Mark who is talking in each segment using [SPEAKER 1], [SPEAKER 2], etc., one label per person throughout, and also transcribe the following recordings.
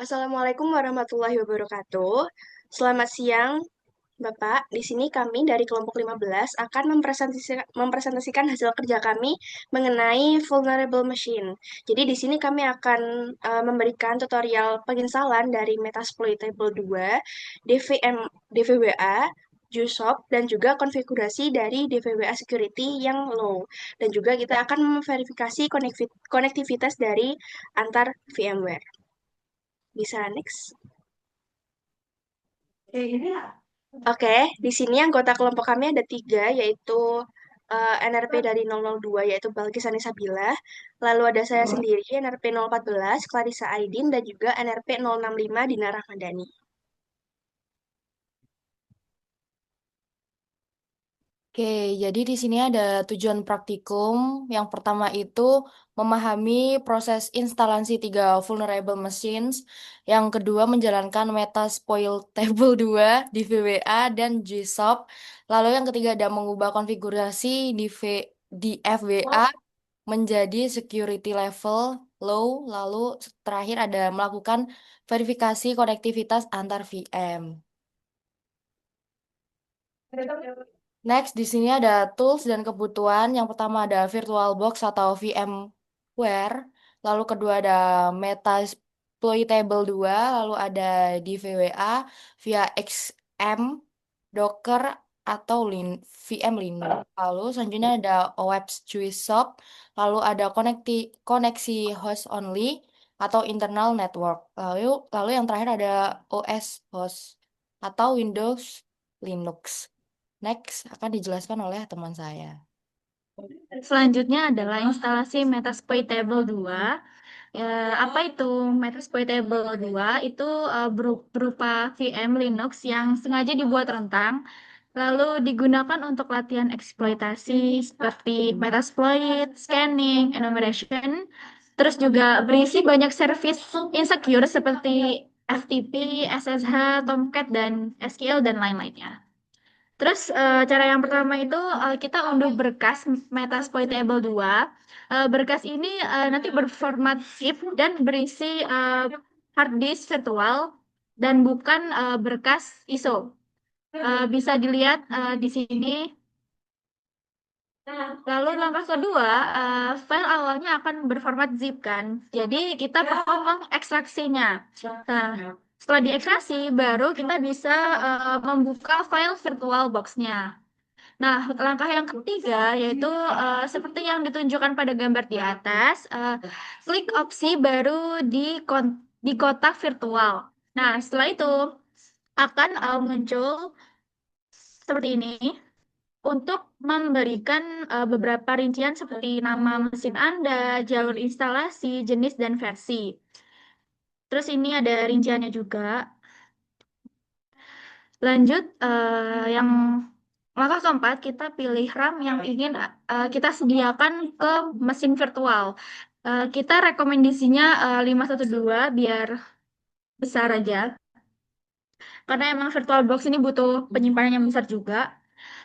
[SPEAKER 1] Assalamualaikum warahmatullahi wabarakatuh. Selamat siang, Bapak. Di sini kami dari kelompok 15 akan mempresentasikan hasil kerja kami mengenai vulnerable machine. Jadi di sini kami akan memberikan tutorial penginstalan dari Metasploitable 2, DVM, DVWA, JUSOP, dan juga konfigurasi dari DVWA security yang low. Dan juga kita akan memverifikasi konektivitas dari antar VMware. Bisa next. Oke, di sini anggota kelompok kami ada tiga, yaitu NRP dari 002, yaitu Balkis Sabila. Lalu ada saya sendiri, NRP 014, Clarissa Aidin, dan juga NRP 065, Dina Rahmadani.
[SPEAKER 2] Oke, jadi di sini ada tujuan praktikum. Yang pertama itu memahami proses instalasi tiga vulnerable machines. Yang kedua menjalankan Metasploitable 2 di VWA dan GSOP. Lalu yang ketiga ada mengubah konfigurasi di FWA menjadi security level low. Lalu terakhir ada melakukan verifikasi konektivitas antar VM. Next, di sini ada tools dan kebutuhan. Yang pertama ada VirtualBox atau VMware. Lalu kedua ada Metasploitable 2. Lalu ada DVWA via XM, Docker, atau VM Linux. Lalu selanjutnya ada OWASP JUICE. Lalu ada koneksi host only atau internal network. Lalu yang terakhir ada OS host atau Windows Linux. Next akan dijelaskan oleh teman saya.
[SPEAKER 3] Selanjutnya adalah instalasi Metasploitable 2. Apa itu Metasploitable 2? Itu berupa VM Linux yang sengaja dibuat rentang, lalu digunakan untuk latihan eksploitasi seperti Metasploit, scanning, enumeration, terus juga berisi banyak service insecure seperti FTP, SSH, Tomcat, dan SQL, dan lain-lainnya. Terus cara yang pertama itu kita unduh berkas Metasploitable 2. Berkas ini nanti berformat zip dan berisi hard disk virtual dan bukan berkas ISO. Bisa dilihat di sini. Lalu langkah kedua, file awalnya akan berformat zip kan. Jadi kita perlu mengekstraksinya. Nah, setelah diekstraksi, baru kita bisa membuka file VirtualBox-nya. Nah, langkah yang ketiga yaitu seperti yang ditunjukkan pada gambar di atas, klik opsi baru di kotak virtual. Nah, setelah itu akan muncul seperti ini untuk memberikan beberapa rincian seperti nama mesin Anda, jalur instalasi, jenis, dan versi. Terus ini ada rinciannya juga. Lanjut, yang langkah keempat, kita pilih RAM yang ingin kita sediakan ke mesin virtual. Kita rekomendasinya 512 biar besar aja. Karena emang VirtualBox ini butuh penyimpanan yang besar juga.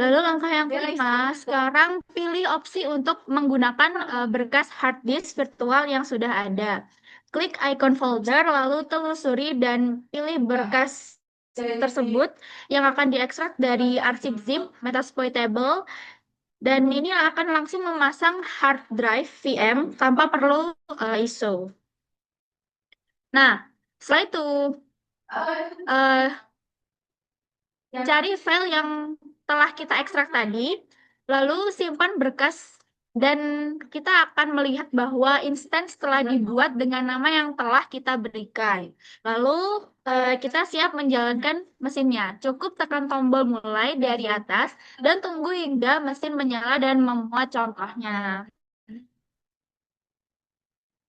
[SPEAKER 3] Lalu langkah yang kelima, sekarang pilih opsi untuk menggunakan berkas hard disk virtual yang sudah ada. Klik icon folder, lalu telusuri dan pilih berkas tersebut yang akan diekstrak dari arsip zip Metasploitable, dan ini akan langsung memasang hard drive VM tanpa perlu ISO. Nah, setelah itu eh, cari file yang telah kita ekstrak tadi, lalu simpan berkas, dan kita akan melihat bahwa instance telah dibuat dengan nama yang telah kita berikan. Lalu kita siap menjalankan mesinnya. Cukup tekan tombol mulai dari atas dan tunggu hingga mesin menyala dan memuat contohnya.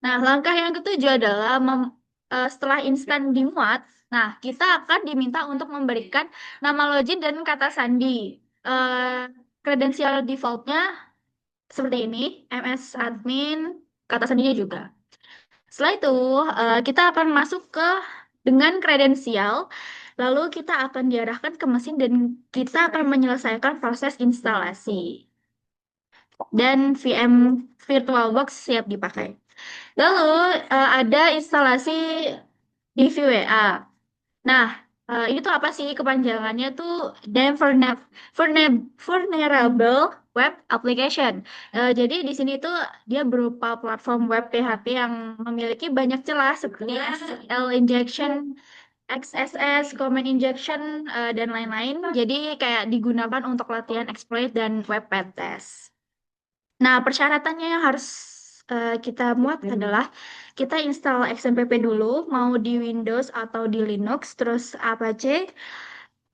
[SPEAKER 3] Nah, langkah yang ketujuh adalah setelah instan dimuat, nah kita akan diminta untuk memberikan nama login dan kata sandi. Kredensial defaultnya seperti ini, MS admin, kata sandinya juga. Setelah itu, kita akan masuk ke dengan kredensial, lalu kita akan diarahkan ke mesin dan kita akan menyelesaikan proses instalasi. Dan VM VirtualBox siap dipakai. Lalu ada instalasi DVWA. Nah, ini tuh apa sih kepanjangannya tuh Damn Vulnerable Web Application. Jadi di sini tuh dia berupa platform web PHP yang memiliki banyak celah seperti SSL injection, XSS, comment injection, dan lain-lain. Jadi kayak digunakan untuk latihan exploit dan web test. Nah, persyaratannya yang harus kita muat adalah kita install XMPP dulu, mau di Windows atau di Linux, terus Apache,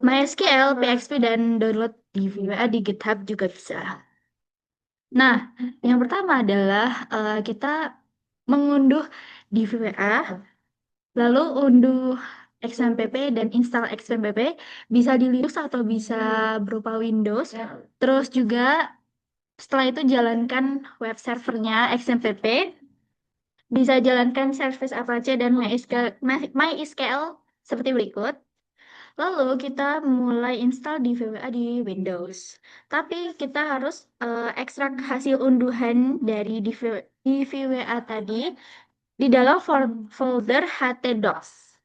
[SPEAKER 3] MySQL, PHP, dan download di VWA di GitHub juga bisa. Nah, yang pertama adalah kita mengunduh di VWA, lalu unduh XMPP dan install XMPP, bisa di Linux atau bisa berupa Windows. Terus juga setelah itu jalankan web servernya XMPP, bisa jalankan service Apache dan MySQL seperti berikut. Lalu kita mulai install di VWA di Windows. Tapi kita harus ekstrak hasil unduhan dari di VWA tadi di dalam folder htdocs.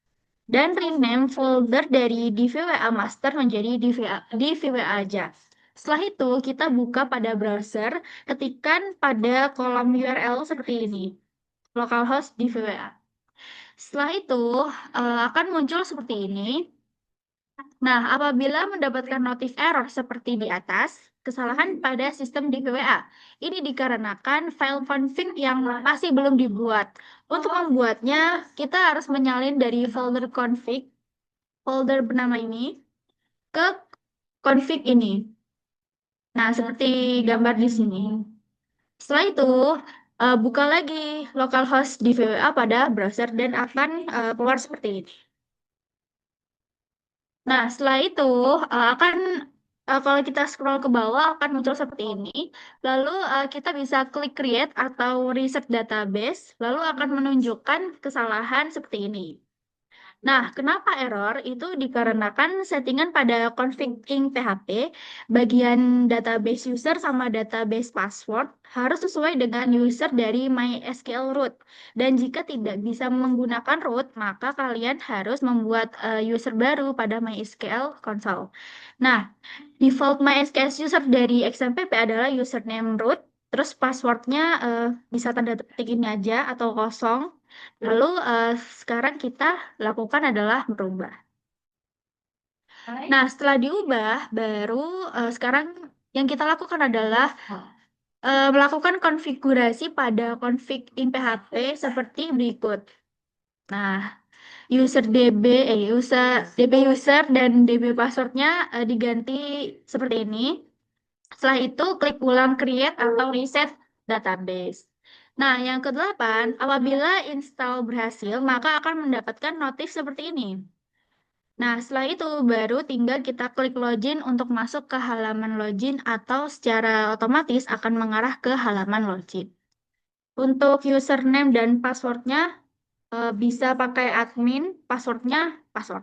[SPEAKER 3] Dan rename folder dari DVWA master menjadi DVWA aja. Setelah itu, kita buka pada browser, ketikkan pada kolom URL seperti ini, localhost DVWA. Setelah itu, akan muncul seperti ini. Nah, apabila mendapatkan notif error seperti di atas, kesalahan pada sistem DVWA. Ini dikarenakan file config yang masih belum dibuat. Untuk membuatnya, kita harus menyalin dari folder config, folder bernama ini, ke config ini. Nah, seperti gambar di sini. Setelah itu, buka lagi localhost di VWA pada browser dan akan keluar seperti ini. Nah, setelah itu kalau kita scroll ke bawah akan muncul seperti ini. Lalu kita bisa klik create atau reset database, lalu akan menunjukkan kesalahan seperti ini. Nah, kenapa error? Itu dikarenakan settingan pada config-ing PHP, bagian database user sama database password harus sesuai dengan user dari MySQL root. Dan jika tidak bisa menggunakan root, maka kalian harus membuat user baru pada MySQL console. Nah, default MySQL user dari XMPP adalah username root, terus passwordnya bisa tanda petik ini aja atau kosong. Lalu sekarang kita lakukan adalah merubah. Nah, setelah diubah, baru sekarang yang kita lakukan adalah melakukan konfigurasi pada config in PHP seperti berikut. Nah, DB user dan DB passwordnya diganti seperti ini. Setelah itu, klik ulang create atau reset database. Nah, yang kedelapan, apabila install berhasil, maka akan mendapatkan notif seperti ini. Nah, setelah itu baru tinggal kita klik login untuk masuk ke halaman login atau secara otomatis akan mengarah ke halaman login. Untuk username dan passwordnya bisa pakai admin, passwordnya password.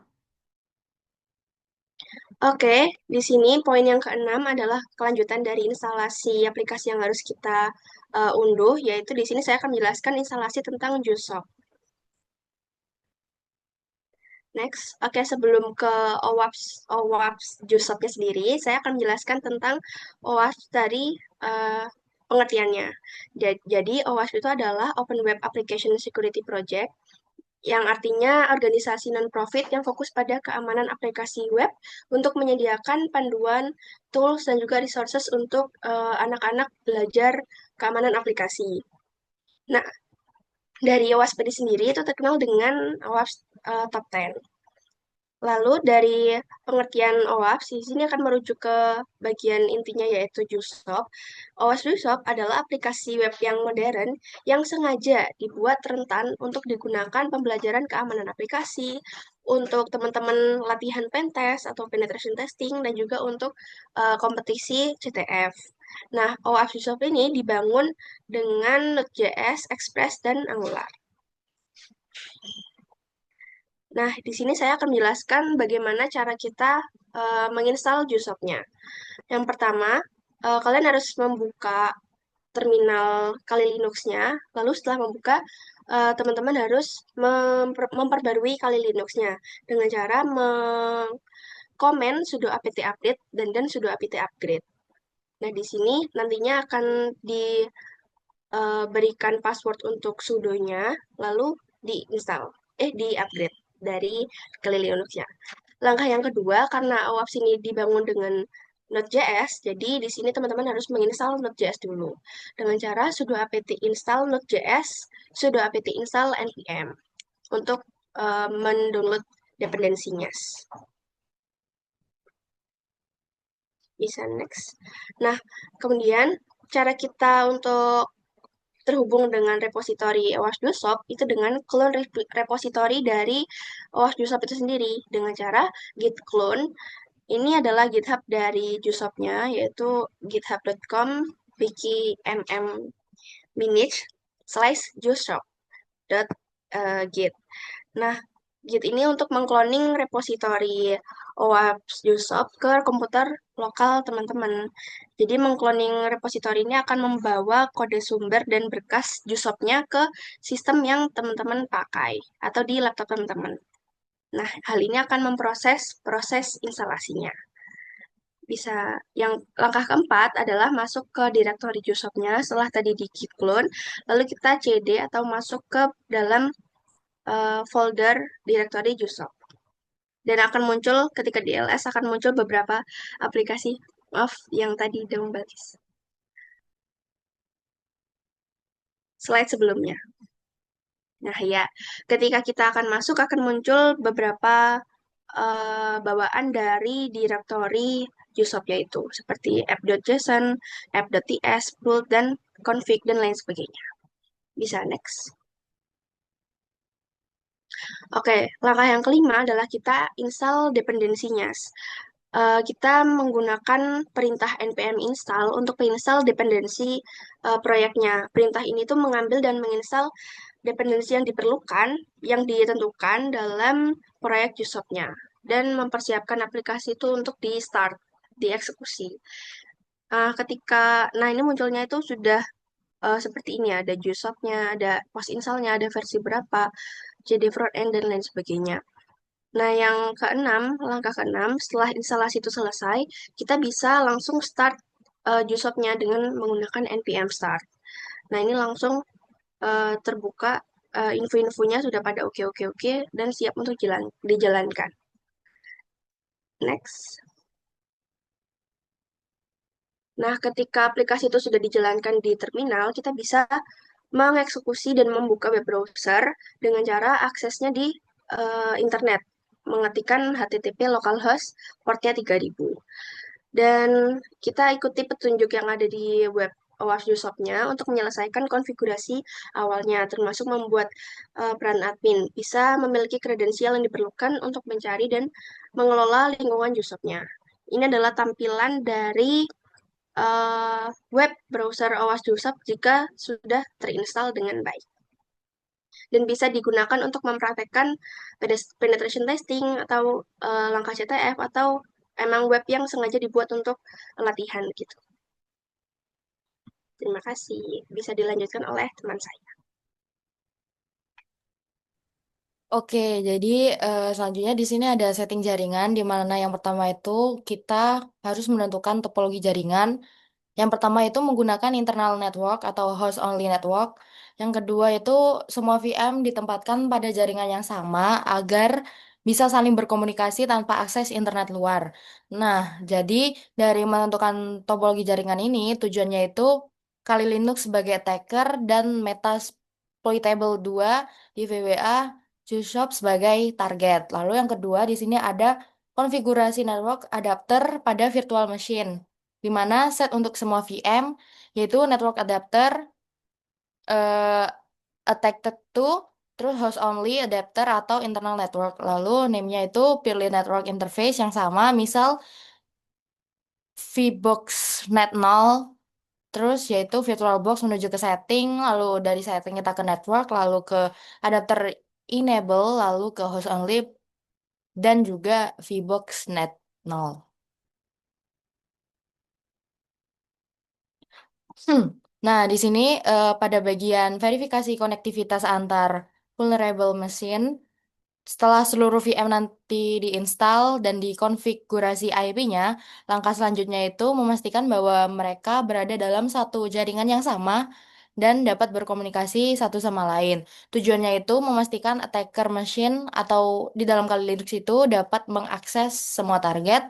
[SPEAKER 1] Oke, di sini poin yang keenam adalah kelanjutan dari instalasi aplikasi yang harus kita unduh, yaitu di sini saya akan menjelaskan instalasi tentang JUSOP. Next, oke, sebelum ke OWASP JUSOP-nya sendiri, saya akan menjelaskan tentang OWASP dari pengertiannya. Jadi OWASP itu adalah Open Web Application Security Project, yang artinya organisasi non-profit yang fokus pada keamanan aplikasi web untuk menyediakan panduan, tools, dan juga resources untuk anak-anak belajar keamanan aplikasi. Nah, dari OWASP sendiri itu terkenal dengan OWASP Top 10. Lalu dari pengertian OWASP, di sini akan merujuk ke bagian intinya yaitu JUSOP. OWASP JUSOP adalah aplikasi web yang modern yang sengaja dibuat rentan untuk digunakan pembelajaran keamanan aplikasi, untuk teman-teman latihan pentest atau penetration testing, dan juga untuk kompetisi CTF. Nah, OWASP JUSOP ini dibangun dengan Node.js, Express, dan Angular. Nah, di sini saya akan menjelaskan bagaimana cara kita menginstal JUSOP-nya. Yang pertama, kalian harus membuka terminal Kali Linux-nya, lalu setelah membuka, teman-teman harus memperbarui Kali Linux-nya dengan cara komen sudo apt update dan sudo apt upgrade. Nah, di sini nantinya akan diberikan password untuk sudonya, lalu di-upgrade dari Kali Linux-nya. Langkah yang kedua, karena OWASP ini dibangun dengan Node.js, jadi di sini teman-teman harus menginstal Node.js dulu. Dengan cara sudo apt install Node.js, sudo apt install npm untuk mendownload dependensinya. Bisa next. Nah, kemudian cara kita untuk terhubung dengan repositori OWASP Jushop itu dengan clone repositori dari OWASP Jushop itu sendiri dengan cara git clone. Ini adalah GitHub dari Jushop-nya, yaitu github.com wiki mm/jushop.git. Nah, Git ini untuk mengcloning repositori OWASP Jushop ke komputer lokal teman-teman. Jadi mengcloning repositori ini akan membawa kode sumber dan berkas Jushop-nya ke sistem yang teman-teman pakai atau di laptop teman-teman. Nah, hal ini akan memproses proses instalasinya. Bisa yang langkah keempat adalah masuk ke direktori Jushop-nya setelah tadi di git clone, lalu kita cd atau masuk ke dalam folder direktori Jushop. Dan akan muncul ketika di ls akan muncul beberapa aplikasi yang tadi udah membahas. Slide sebelumnya. Nah ya, ketika kita akan masuk akan muncul beberapa bawaan dari direktori Jushop yaitu seperti app.json, app.ts, build, dan config, dan lain sebagainya. Bisa next. Oke, langkah yang kelima adalah kita install dependensinya. Kita menggunakan perintah npm install untuk menginstal dependensi proyeknya. Perintah ini tuh mengambil dan menginstal dependensi yang diperlukan, yang ditentukan dalam proyek Jushop-nya, dan mempersiapkan aplikasi itu untuk di-start, dieksekusi. Nah ini munculnya itu sudah seperti ini, ada Jushop-nya, ada post install-nya, ada versi berapa, JD frontend, dan lain sebagainya. Nah, yang keenam, langkah keenam, setelah instalasi itu selesai, kita bisa langsung start Jushop-nya dengan menggunakan npm start. Nah, ini langsung terbuka info-infonya sudah pada oke dan siap untuk dijalankan. Next. Nah, ketika aplikasi itu sudah dijalankan di terminal, kita bisa mengeksekusi dan membuka web browser dengan cara aksesnya di internet, mengetikkan HTTP localhost portnya 3000. Dan kita ikuti petunjuk yang ada di web OWASP Jushop-nya untuk menyelesaikan konfigurasi awalnya, termasuk membuat peran admin. Bisa memiliki kredensial yang diperlukan untuk mencari dan mengelola lingkungan Jushop-nya. Ini adalah tampilan dari web browser OWASP Jushop jika sudah terinstall dengan baik. Dan bisa digunakan untuk mempraktekkan penetration testing atau langkah CTF atau emang web yang sengaja dibuat untuk latihan gitu. Terima kasih. Bisa dilanjutkan oleh teman saya.
[SPEAKER 2] Oke, jadi selanjutnya di sini ada setting jaringan, di mana yang pertama itu kita harus menentukan topologi jaringan. Yang pertama itu menggunakan internal network atau host only network. Yang kedua itu semua VM ditempatkan pada jaringan yang sama agar bisa saling berkomunikasi tanpa akses internet luar. Nah, jadi dari menentukan topologi jaringan ini tujuannya itu Kali Linux sebagai attacker dan Metasploitable 2 di VWA Jushop sebagai target. Lalu yang kedua di sini ada konfigurasi network adapter pada virtual machine, di mana set untuk semua VM, yaitu network adapter, eh, attached to, terus host only adapter atau internal network. Lalu name-nya itu pilih network interface yang sama, misal VBox net 0, terus yaitu VirtualBox menuju ke setting, lalu dari setting kita ke network, lalu ke adapter enable, lalu ke host only, dan juga VBox net 0. Nah, di sini pada bagian verifikasi konektivitas antar vulnerable machine, setelah seluruh VM nanti diinstal dan dikonfigurasi IP-nya, langkah selanjutnya itu memastikan bahwa mereka berada dalam satu jaringan yang sama dan dapat berkomunikasi satu sama lain. Tujuannya itu memastikan attacker machine atau di dalam kali Linux itu dapat mengakses semua target,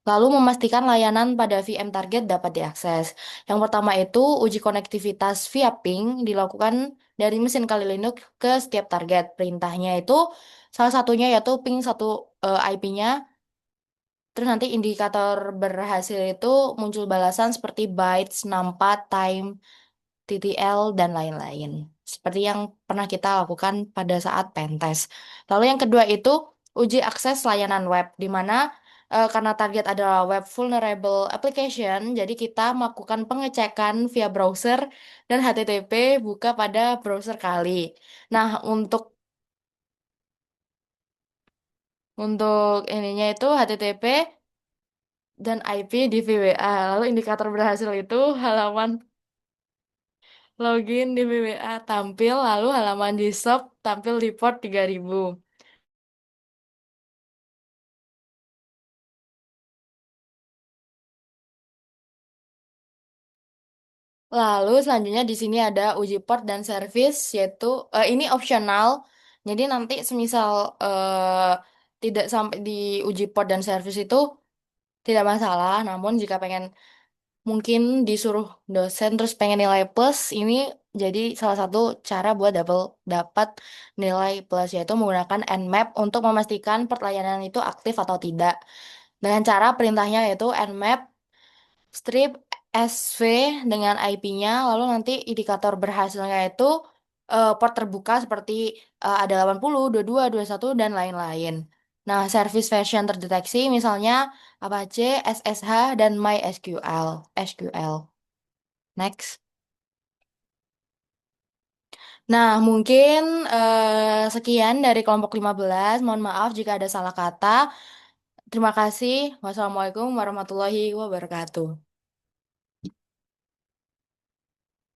[SPEAKER 2] lalu memastikan layanan pada VM target dapat diakses. Yang pertama itu uji konektivitas via ping dilakukan dari mesin kali Linux ke setiap target. Perintahnya itu salah satunya yaitu ping satu IP-nya. Terus nanti indikator berhasil itu muncul balasan seperti bytes, numpad, time, TTL, dan lain-lain. Seperti yang pernah kita lakukan pada saat pentest. Lalu yang kedua itu uji akses layanan web, di mana karena target adalah web vulnerable application, jadi kita melakukan pengecekan via browser dan HTTP buka pada browser kali. Nah, untuk ininya itu HTTP dan IP di VWA. Lalu indikator berhasil itu halaman login di VWA tampil, lalu halaman di shop tampil di port 3000. Lalu selanjutnya di sini ada uji port dan service, yaitu ini opsional. Jadi nanti semisal tidak sampai di uji port dan service itu tidak masalah. Namun jika pengen mungkin disuruh dosen terus pengen nilai plus, ini jadi salah satu cara buat dapat nilai plus, yaitu menggunakan Nmap untuk memastikan perlayanan itu aktif atau tidak. Dengan cara perintahnya yaitu Nmap strip SV dengan IP-nya, lalu nanti indikator berhasilnya itu port terbuka seperti ada 80, 22, 21, dan lain-lain. Nah, service version terdeteksi misalnya Apache, SSH, dan MySQL. SQL. Next. Nah, mungkin sekian dari kelompok 15. Mohon maaf jika ada salah kata. Terima kasih. Wassalamualaikum warahmatullahi wabarakatuh.